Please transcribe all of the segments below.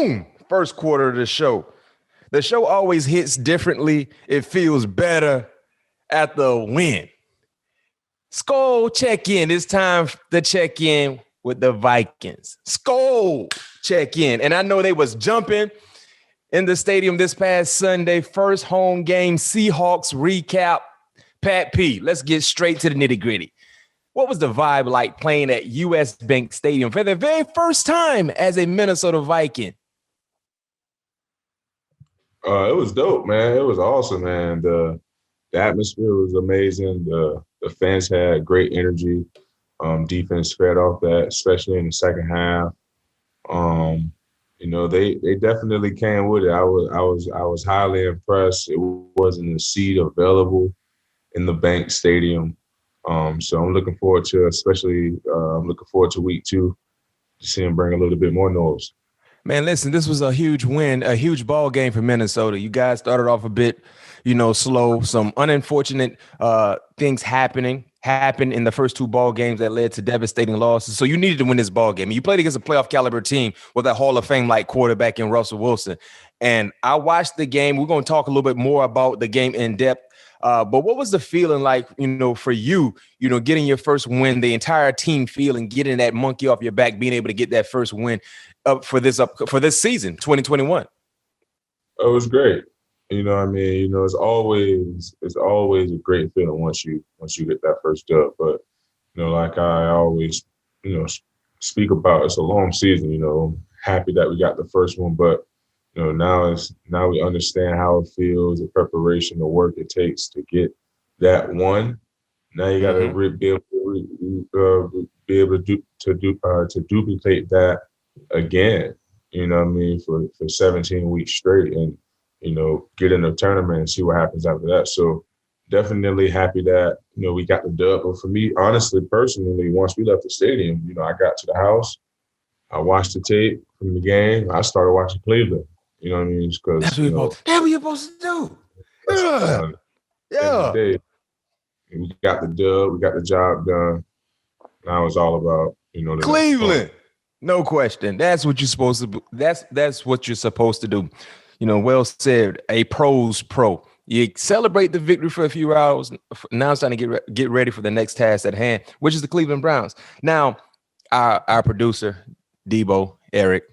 Boom! First quarter of the show. The show always hits differently. It feels better at the win. Skull check-in. It's time to check in with the Vikings. Skull check-in. And I know they was jumping in the stadium this past Sunday. First home game, Seahawks recap. Pat P, let's get straight to the nitty-gritty. What was the vibe like playing at US Bank Stadium for the very first time as a Minnesota Viking? It was dope, man. It was awesome, man. The atmosphere was amazing. The fans had great energy. Defense fed off that, especially in the second half. They definitely came with it. I was highly impressed. It wasn't a seat available in the Bank Stadium. So I'm looking forward to, week 2 to see him bring a little bit more noise. Man, listen, this was a huge win, a huge ball game for Minnesota. You guys started off a bit, slow. Some unfortunate things happened in the first 2 ball games that led to devastating losses. So you needed to win this ball game. You played against a playoff caliber team with that Hall of Fame like quarterback in Russell Wilson. And I watched the game. We're going to talk a little bit more about the game in depth. But what was the feeling like, for you, getting your first win, the entire team feeling, getting that monkey off your back, being able to get that first win for this season, 2021? It was great. It's always a great feeling once you get that first dub. But, like I always, speak about, it's a long season, I'm happy that we got the first one, but now we understand how it feels, the preparation, the work it takes to get that one. Now you got to be able to duplicate that again. For 17 weeks straight, and get in the tournament and see what happens after that. So definitely happy that we got the dub. But for me, honestly, personally, once we left the stadium, I got to the house, I watched the tape from the game, I started watching Cleveland. You know what I mean? Because that's what you're supposed to do. Yeah. We got the dub. We got the job done. Now it's all about Cleveland. No question. That's what you're supposed to do. That's what you're supposed to do. Well said. A pro's pro. You celebrate the victory for a few hours. Now it's time to get ready for the next task at hand, which is the Cleveland Browns. Now, our producer, Debo, Eric.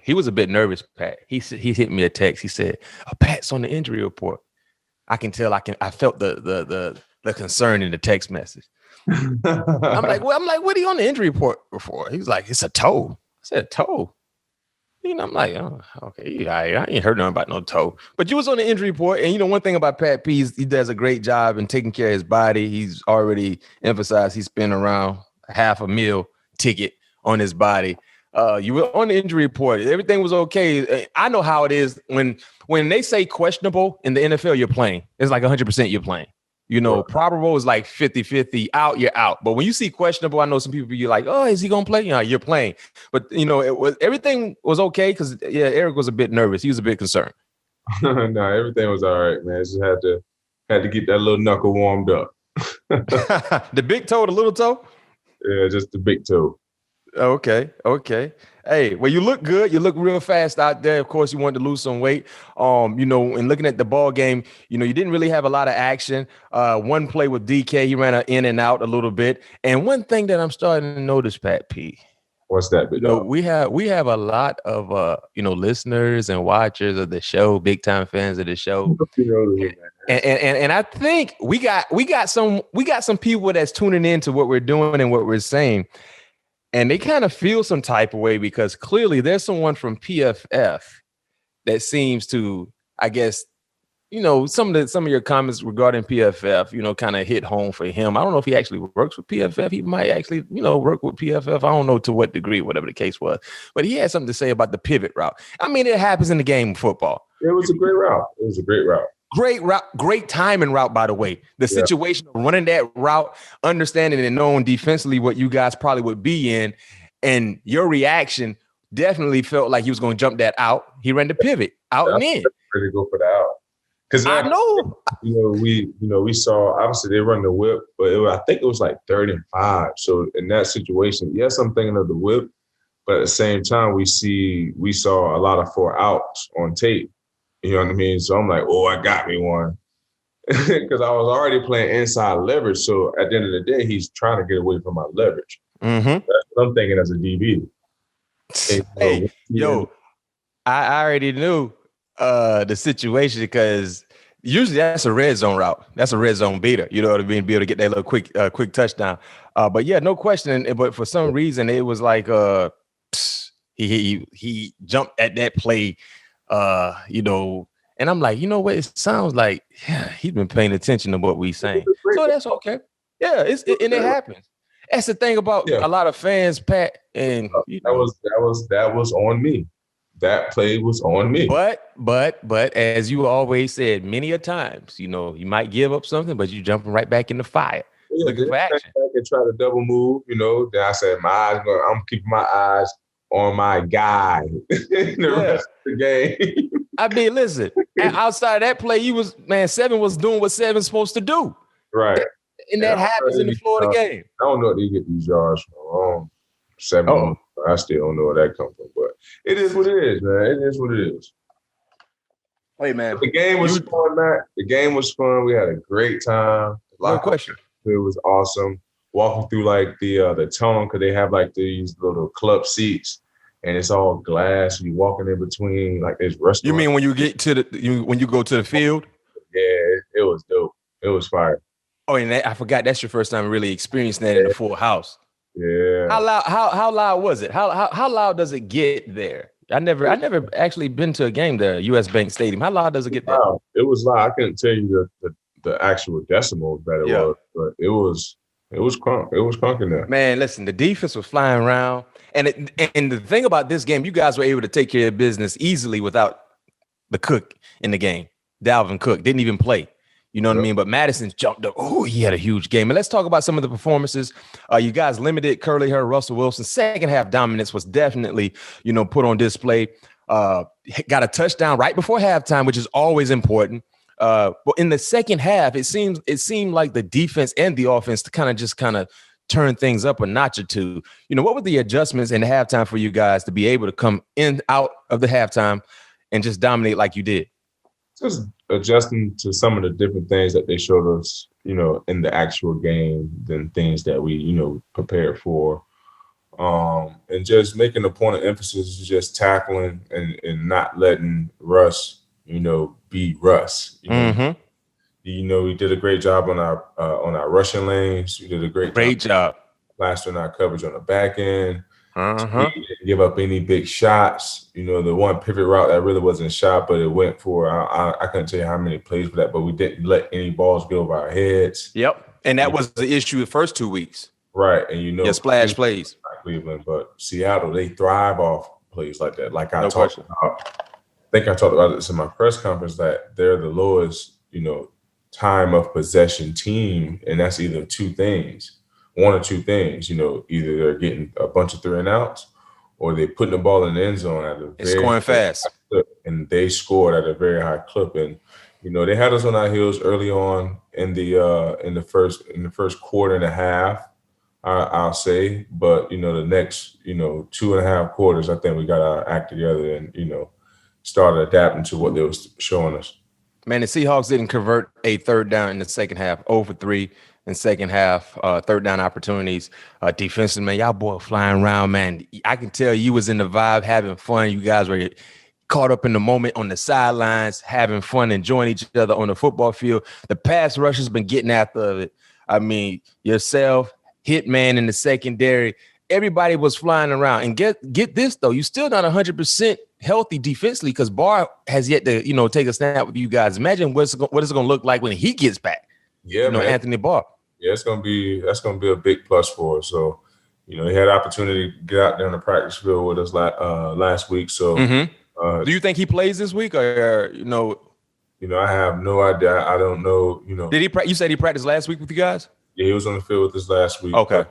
He was a bit nervous, Pat. He hit me a text. He said, Pat's on the injury report. I can tell. I felt the concern in the text message. I'm like, what are you on the injury report for? He was like, it's a toe. I said, a toe. I'm like, oh, okay. I ain't heard nothing about no toe. But you was on the injury report. And one thing about Pat P is he does a great job in taking care of his body. He's already emphasized he spent around $500,000 ticket on his body. You were on the injury report. Everything was okay. I know how it is when they say questionable in the NFL, you're playing. It's like 100% you're playing. Probable is like 50-50. Out, you're out. But when you see questionable, I know some people, you're like, oh, is he going to play? You're playing. But, everything was okay because, Eric was a bit nervous. He was a bit concerned. No, everything was all right, man. Just had to get that little knuckle warmed up. The big toe, the little toe? Yeah, just the big toe. Okay. Hey, well, you look good. You look real fast out there. Of course, you wanted to lose some weight. And looking at the ball game, you didn't really have a lot of action. One play with DK, he ran in and out a little bit. And one thing that I'm starting to notice, Pat P. What's that? We have a lot of listeners and watchers of the show, big time fans of the show. And I think we got some people that's tuning into what we're doing and what we're saying. And they kind of feel some type of way because clearly there's someone from PFF that seems to, I guess, some of your comments regarding PFF, kind of hit home for him. I don't know if he actually works with PFF. He might actually, work with PFF. I don't know to what degree, whatever the case was. But he had something to say about the pivot route. I mean, it happens in the game of football. It was a great route. Great route, great timing route, by the way. The situation of running that route, understanding and knowing defensively what you guys probably would be in, and your reaction definitely felt like he was going to jump that out. He ran the pivot out and in. Ready to go for the out. Because I know. We saw obviously they run the whip, but I think it was like 3rd and 5. So in that situation, yes, I'm thinking of the whip, But at the same time, we saw a lot of 4 outs on tape. You know what I mean? So I'm like, oh, I got me one. Because I was already playing inside leverage. So at the end of the day, he's trying to get away from my leverage. Mm-hmm. That's what I'm thinking as a DB. Hey, yo, I already knew the situation because usually that's a red zone route. That's a red zone beater. You know what I mean? Be able to get that little quick touchdown. But yeah, no question. But for some reason, it was like he jumped at that play. You know, and I'm like, you know what? It sounds like he's been paying attention to what we saying. So that's okay. Yeah, and it happens. That's the thing about a lot of fans, Pat, and that was on me. That play was on me. But as you always said many a times, you know, you might give up something, but you jumping right back in the fire, looking for action. I can try to double move, you know. Then I said, I'm keeping my eyes on my guy the rest of the game. I mean, listen, outside of that play, Seven was doing what Seven's supposed to do. Right. And that happens in the Florida game. I don't know where they get these yards from. 7. I still don't know where that comes from, but it is what it is, man. It is what it is. Wait, man. The game was fun, Matt. The game was fun. We had a great time. No question. It was awesome. Walking through like the tunnel because they have like these little club seats, and it's all glass. You walking in between like this restaurant. You mean when you get to when you go to the field? Yeah, it was dope. It was fire. Oh, and I forgot that's your first time really experiencing that in a full house. Yeah. How loud was it? How loud does it get there? I never actually been to a game there, US Bank Stadium. How loud does it get there? Wow. It was loud. I couldn't tell you the actual decimals that it was, but it was crunk. It was crunk in there. Man, listen, the defense was flying around. And the thing about this game, you guys were able to take care of business easily without the Cook in the game. Dalvin Cook didn't even play. You know what I mean? But Mattison jumped up. Oh, he had a huge game. And let's talk about some of the performances. You guys limited Curly Hair, Russell Wilson. Second half dominance was definitely, put on display. Got a touchdown right before halftime, which is always important. But in the second half, it seemed like the defense and the offense to kind of turn things up a notch or two. What were the adjustments in the halftime for you guys to be able to come out of the halftime and just dominate like you did? Just adjusting to some of the different things that they showed us, in the actual game than things that we, prepared for. And just making a point of emphasis, just tackling and not letting Russ, be Russ. We did a great job on our rushing lanes. We did a great job plastering our coverage on the back end. We didn't give up any big shots. The one pivot route that really wasn't a shot, but it went for, I couldn't tell you how many plays for that, but we didn't let any balls get over our heads. Yep. And that was the issue the first 2 weeks. Right. And splash plays. Cleveland, but Seattle, they thrive off plays like that. Like I talked about, I think I talked about this in my press conference, that they're the lowest, time of possession team. And that's either one or two things, either they're getting a bunch of 3 and outs or they're putting the ball in the end zone at a very scoring fast. And they scored at a very high clip. And, they had us on our heels early on in the first quarter and a half, I'll say. But, the next, 2.5 quarters, I think we got our act together and, started adapting to what they was showing us. Man, the Seahawks didn't convert a third down in the second half, 0 for 3. In second half, third down opportunities. Defensive, man, y'all boy flying around, man. I can tell you was in the vibe, having fun. You guys were caught up in the moment on the sidelines, having fun, enjoying each other on the football field. The pass rush has been getting after it. I mean, yourself, Hitman in the secondary, everybody was flying around. And get this, though, you still not 100% healthy defensively because Barr has yet to, take a snap with you guys. Imagine what it's going to look like when he gets back. Yeah, man. Anthony Barr. Yeah, that's gonna be a big plus for us. So, he had opportunity to get out there on the practice field with us last week. So, do you think he plays this week, or I have no idea. I don't know. Did he? You said he practiced last week with you guys? Yeah, he was on the field with us last week. Okay.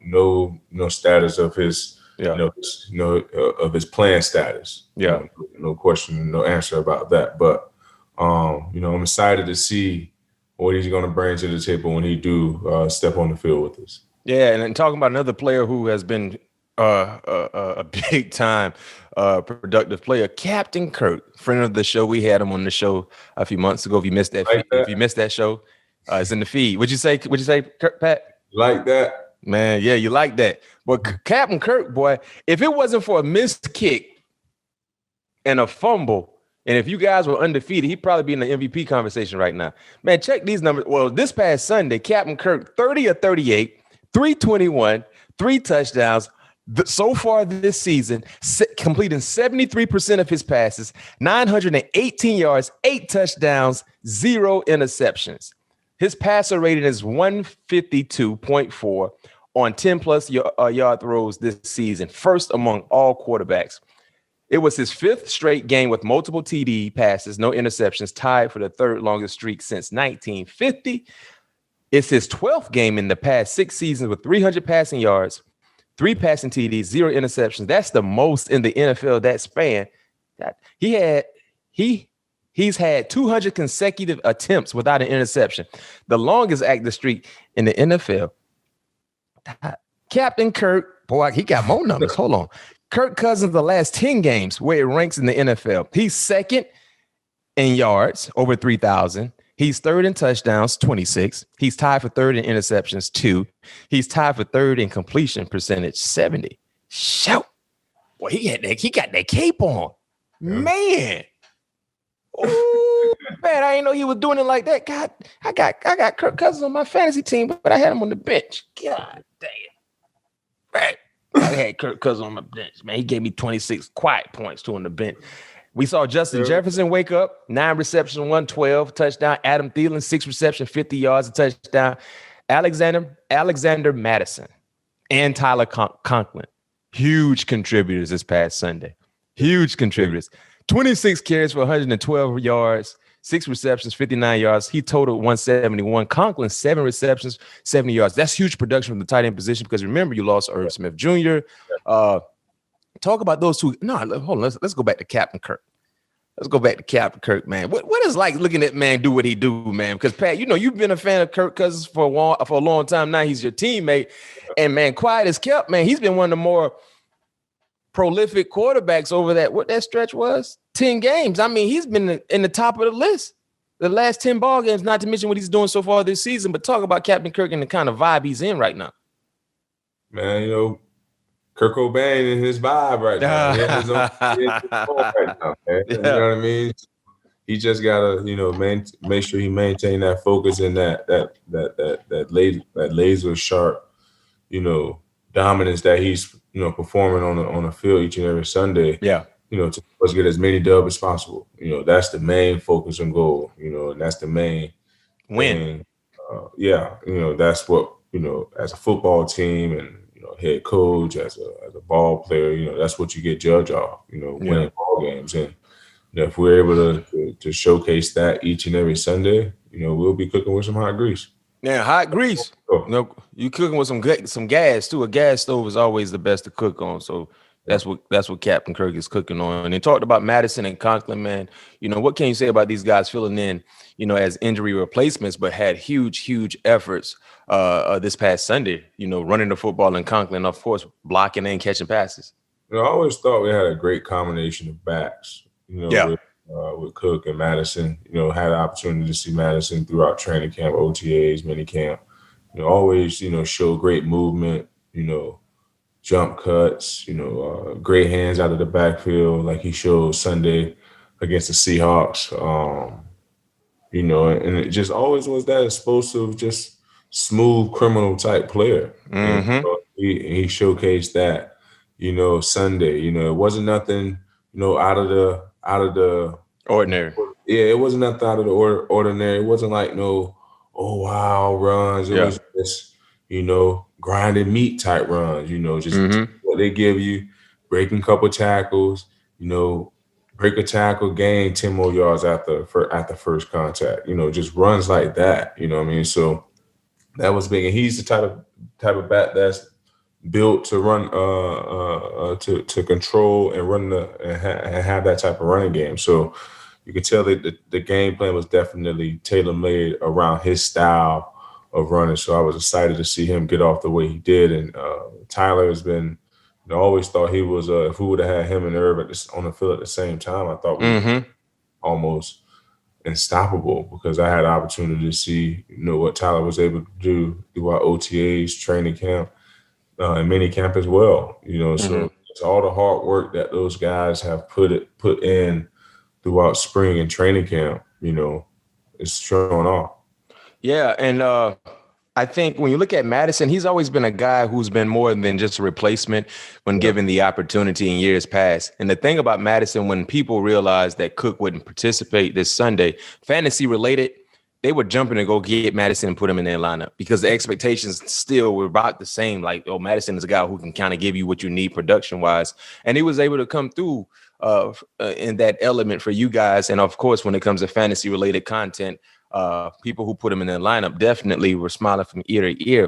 No status of his. Of his playing status. Yeah. No question, no answer about that. But I'm excited to see what he's going to bring to the table when he do step on the field with us. Yeah, and talking about another player who has been a big time productive player, Captain Kirk, friend of the show. We had him on the show a few months ago. If you missed that, if you missed that show, it's in the feed. What'd you say? Kirk, Pat? Like that, man. Yeah, you like that. But Captain Kirk, boy, if it wasn't for a missed kick and a fumble, and if you guys were undefeated, he'd probably be in the MVP conversation right now. Man, check these numbers. Well, this past Sunday, Captain Kirk, 30 of 38, 321, 3 touchdowns. So far this season, completing 73% of his passes, 918 yards, 8 touchdowns, 0 interceptions. His passer rating is 152.4 on 10-plus yard throws this season, first among all quarterbacks. It was his 5th straight game with multiple TD passes, no interceptions, tied for the 3rd longest streak since 1950. It's his 12th game in the past 6 seasons with 300 passing yards, 3 passing TDs, 0 interceptions. That's the most in the NFL that span. He's had 200 consecutive attempts without an interception, the longest active streak in the NFL. Captain Kirk, boy, he got more numbers. Hold on. Kirk Cousins, the last 10 games, where it ranks in the NFL. He's 2nd in yards, over 3,000. He's 3rd in touchdowns, 26. He's tied for 3rd in interceptions, 2. He's tied for 3rd in completion percentage, 70. Shout. Boy, he got that cape on. Man. Oh, man, I didn't know he was doing it like that. God, I got Kirk Cousins on my fantasy team, but I had him on the bench. God damn. Right. I had Kirk Cousins on my bench, man. He gave me 26 quiet points too on the bench. We saw Justin Jefferson wake up, 9 receptions, 112, touchdown. Adam Thielen, 6 receptions, 50 yards, a touchdown. Alexander Mattison and Tyler Conklin, huge contributors this past Sunday. Huge contributors. 26 carries for 112 yards, 6 receptions, 59 yards. He totaled 171. Conklin, 7 receptions, 70 yards. That's huge production from the tight end position because remember, you lost Irv Smith Jr. Talk about those two. No, hold on. Let's go back to Captain Kirk. Let's go back to Captain Kirk, man. What is like looking at man do what he do, man? Because Pat, you've been a fan of Kirk Cousins for a long time now. He's your teammate, and man, quiet as kept, man. He's been one of the more prolific quarterbacks over what that stretch was, 10 games. I mean, he's been in the top of the list the last 10 ball games, not to mention what he's doing so far this season. But talk about Captain Kirk and the kind of vibe he's in right now. Man, Kirk Cobain in his vibe right now. He has his own right now, man. You know what I mean? He just gotta, make sure he maintain that focus and that laser sharp, dominance that he's performing on the field each and every Sunday. Yeah. To let's get as many dubs as possible. That's the main focus and goal. And that's the main win. That's what as a football team and head coach, as a ball player, that's what you get judged off. Winning ball games, and if we're able to showcase that each and every Sunday, we'll be cooking with some hot grease. Yeah, hot grease. You cooking with some gas too. A gas stove is always the best to cook on. So that's what Captain Kirk is cooking on. And they talked about Mattison and Conklin, man. What can you say about these guys filling in, as injury replacements, but had huge efforts this past Sunday, running the football, and Conklin, of course, blocking and catching passes. I always thought we had a great combination of backs, with Cook and Mattison. Had the opportunity to see Mattison throughout training camp, OTAs, mini camp. Always, show great movement, jump cuts, great hands out of the backfield like he showed Sunday against the Seahawks. And it just always was that explosive, just smooth criminal type player. Mm-hmm. He showcased that, Sunday. It wasn't nothing, out of the ordinary. Yeah, it wasn't nothing out of the ordinary. It wasn't like no, oh wow runs. It was just, grinding meat type runs. Just what they give you, breaking a couple tackles. Break a tackle, gain 10 more yards at the first contact. Just runs like that. You know what I mean? So that was big, and he's the type of bat that's built to run, to control and run and have that type of running game. So you can tell that the game plan was definitely tailor-made around his style of running. So I was excited to see him get off the way he did. And Tyler has been, I always thought he was if we would have had him and Irv on the field at the same time, I thought we were almost unstoppable because I had the opportunity to see, what Tyler was able to do throughout OTAs, training camp, and mini camp as well. So it's all the hard work that those guys have put in throughout spring and training camp. It's showing off. Yeah, and I think when you look at Mattison, he's always been a guy who's been more than just a replacement when given the opportunity in years past. And the thing about Mattison, when people realized that Cook wouldn't participate this Sunday, fantasy related, they were jumping to go get Mattison and put him in their lineup because the expectations still were about the same. Like, oh, Mattison is a guy who can kind of give you what you need production wise. And he was able to come through in that element for you guys. And of course, when it comes to fantasy related content, people who put him in their lineup definitely were smiling from ear to ear.